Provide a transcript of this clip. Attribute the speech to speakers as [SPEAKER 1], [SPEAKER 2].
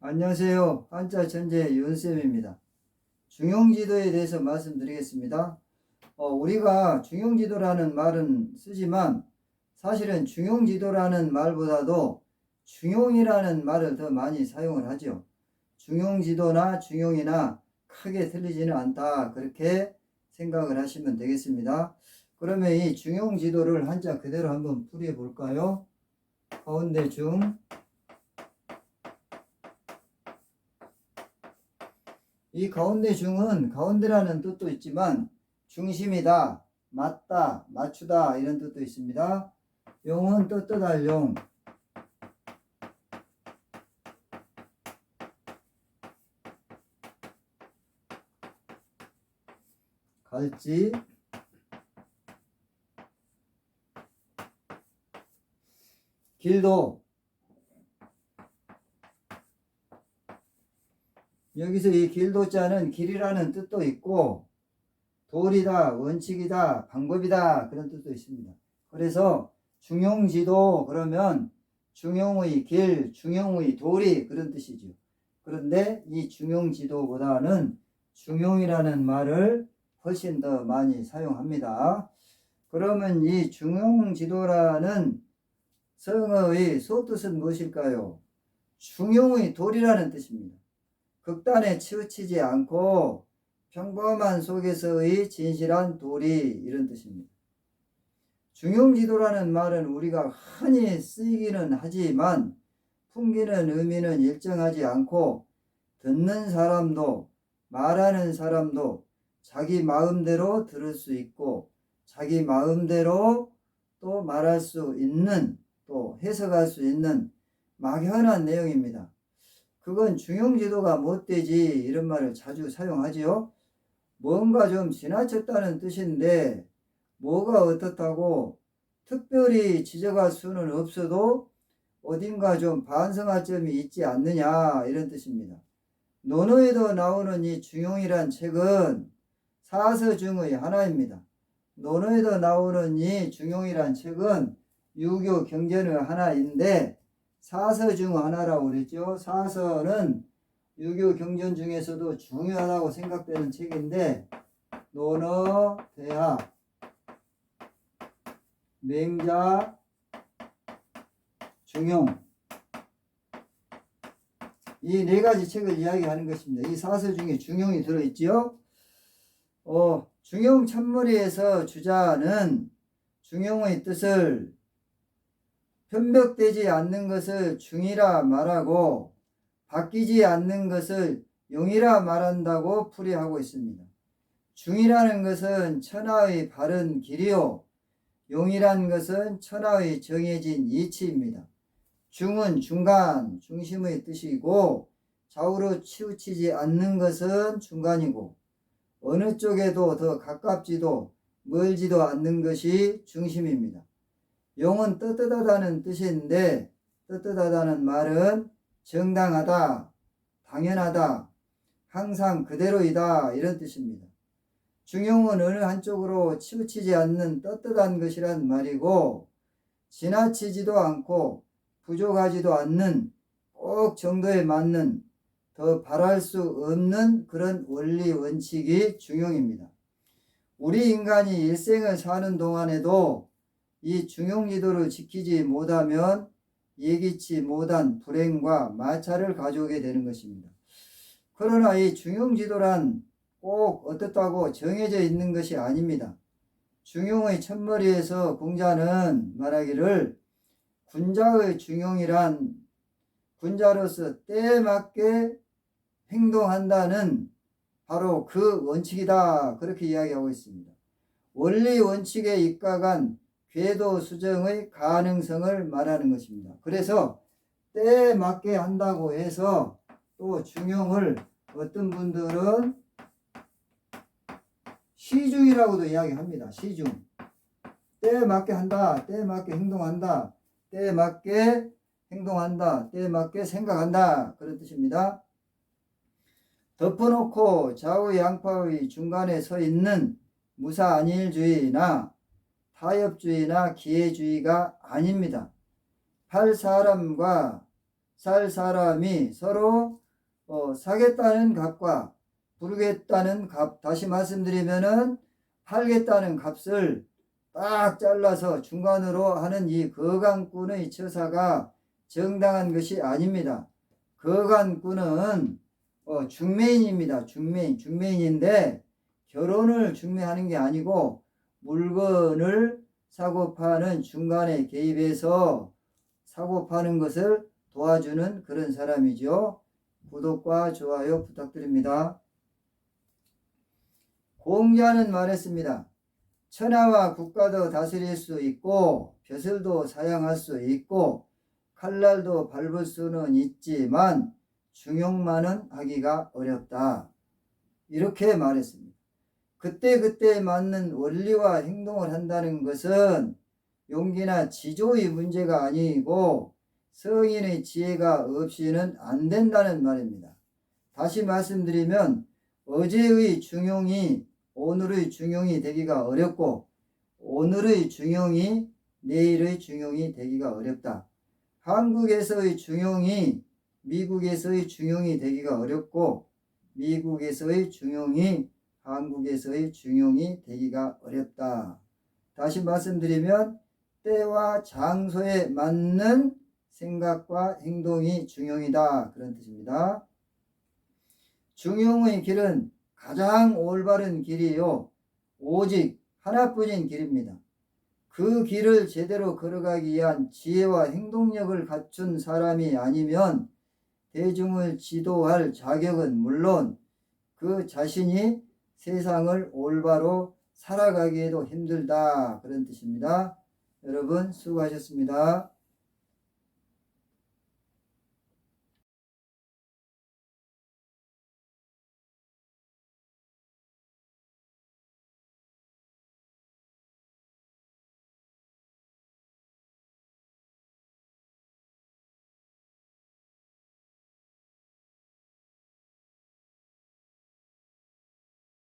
[SPEAKER 1] 안녕하세요. 한자 천재 윤쌤입니다. 중용지도에 대해서 말씀드리겠습니다. 우리가 중용지도라는 말은 쓰지만 사실은 중용지도라는 말보다도 중용이라는 말을 더 많이 사용을 하죠. 중용지도나 중용이나 크게 틀리지는 않다. 그렇게 생각을 하시면 되겠습니다. 그러면 이 중용지도를 한자 그대로 한번 풀이해 볼까요? 가운데 중, 이 가운데 중은 가운데라는 뜻도 있지만 중심이다, 맞다, 맞추다 이런 뜻도 있습니다. 용은 떳떳할 용, 갈지, 길도, 여기서 이 길도자는 길이라는 뜻도 있고 도리다, 원칙이다, 방법이다 그런 뜻도 있습니다. 그래서 중용지도 그러면 중용의 길, 중용의 도리 그런 뜻이죠. 그런데 이 중용지도보다는 중용이라는 말을 훨씬 더 많이 사용합니다. 그러면 이 중용지도라는 성어의 속뜻은 무엇일까요? 중용의 도리라는 뜻입니다. 극단에 치우치지 않고 평범한 속에서의 진실한 도리 이런 뜻입니다. 중용지도라는 말은 우리가 흔히 쓰이기는 하지만 풍기는 의미는 일정하지 않고 듣는 사람도 말하는 사람도 자기 마음대로 들을 수 있고 자기 마음대로 또 말할 수 있는 또 해석할 수 있는 막연한 내용입니다. 그건 중용지도가 못되지 이런 말을 자주 사용하지요. 뭔가 좀 지나쳤다는 뜻인데 뭐가 어떻다고 특별히 지적할 수는 없어도 어딘가 좀 반성할 점이 있지 않느냐 이런 뜻입니다. 논어에도 나오는 이 중용이란 책은 사서 중의 하나입니다. 논어에도 나오는 이 중용이란 책은 유교 경전의 하나인데 사서 중 하나라고 그랬죠. 사서는 유교 경전 중에서도 중요하다고 생각되는 책인데 논어, 대하, 맹자, 중용 이 네 가지 책을 이야기하는 것입니다. 이 사서 중에 중용이 들어있지요. 중용 첫머리에서 주자는 중용의 뜻을 편벽되지 않는 것을 중이라 말하고 바뀌지 않는 것을 용이라 말한다고 풀이하고 있습니다. 중이라는 것은 천하의 바른 길이요 용이란 것은 천하의 정해진 이치입니다. 중은 중간, 중심의 뜻이고 좌우로 치우치지 않는 것은 중간이고 어느 쪽에도 더 가깝지도 멀지도 않는 것이 중심입니다. 용은 떳떳하다는 뜻인데 떳떳하다는 말은 정당하다, 당연하다, 항상 그대로이다 이런 뜻입니다. 중용은 어느 한쪽으로 치우치지 않는 떳떳한 것이란 말이고 지나치지도 않고 부족하지도 않는 꼭 정도에 맞는 더 바랄 수 없는 그런 원리 원칙이 중용입니다. 우리 인간이 일생을 사는 동안에도 이 중용지도를 지키지 못하면 예기치 못한 불행과 마찰을 가져오게 되는 것입니다. 그러나 이 중용지도란 꼭 어떻다고 정해져 있는 것이 아닙니다. 중용의 첫머리에서 공자는 말하기를 군자의 중용이란 군자로서 때에 맞게 행동한다는 바로 그 원칙이다 그렇게 이야기하고 있습니다. 원리 원칙에 입각한 궤도 수정의 가능성을 말하는 것입니다. 그래서 때에 맞게 한다고 해서 또 중용을 어떤 분들은 시중이라고도 이야기합니다. 시중. 때에 맞게 한다. 때에 맞게 행동한다. 때에 맞게 행동한다. 때에 맞게 생각한다. 그런 뜻입니다. 덮어놓고 좌우 양파의 중간에 서 있는 무사안일주의나 타협주의나 기회주의가 아닙니다. 할 사람과 살 사람이 서로 사겠다는 값과 부르겠다는 값, 다시 말씀드리면은 팔겠다는 값을 딱 잘라서 중간으로 하는 이 거간꾼의 처사가 정당한 것이 아닙니다. 거간꾼은 중매인입니다. 중매인인데 결혼을 중매하는 게 아니고 물건을 사고 파는 중간에 개입해서 사고 파는 것을 도와주는 그런 사람이죠. 구독과 좋아요 부탁드립니다. 공자는 말했습니다. 천하와 국가도 다스릴 수 있고 벼슬도 사양할 수 있고 칼날도 밟을 수는 있지만 중용만은 하기가 어렵다. 이렇게 말했습니다. 그때그때 맞는 원리와 행동을 한다는 것은 용기나 지조의 문제가 아니고 성인의 지혜가 없이는 안 된다는 말입니다. 다시 말씀드리면 어제의 중용이 오늘의 중용이 되기가 어렵고 오늘의 중용이 내일의 중용이 되기가 어렵다. 한국에서의 중용이 미국에서의 중용이 되기가 어렵고 미국에서의 중용이 한국에서의 중용이 되기가 어렵다. 다시 말씀드리면 때와 장소에 맞는 생각과 행동이 중용이다. 그런 뜻입니다. 중용의 길은 가장 올바른 길이요. 오직 하나뿐인 길입니다. 그 길을 제대로 걸어가기 위한 지혜와 행동력을 갖춘 사람이 아니면 대중을 지도할 자격은 물론 그 자신이 세상을 올바로 살아가기에도 힘들다. 그런 뜻입니다. 여러분 수고하셨습니다.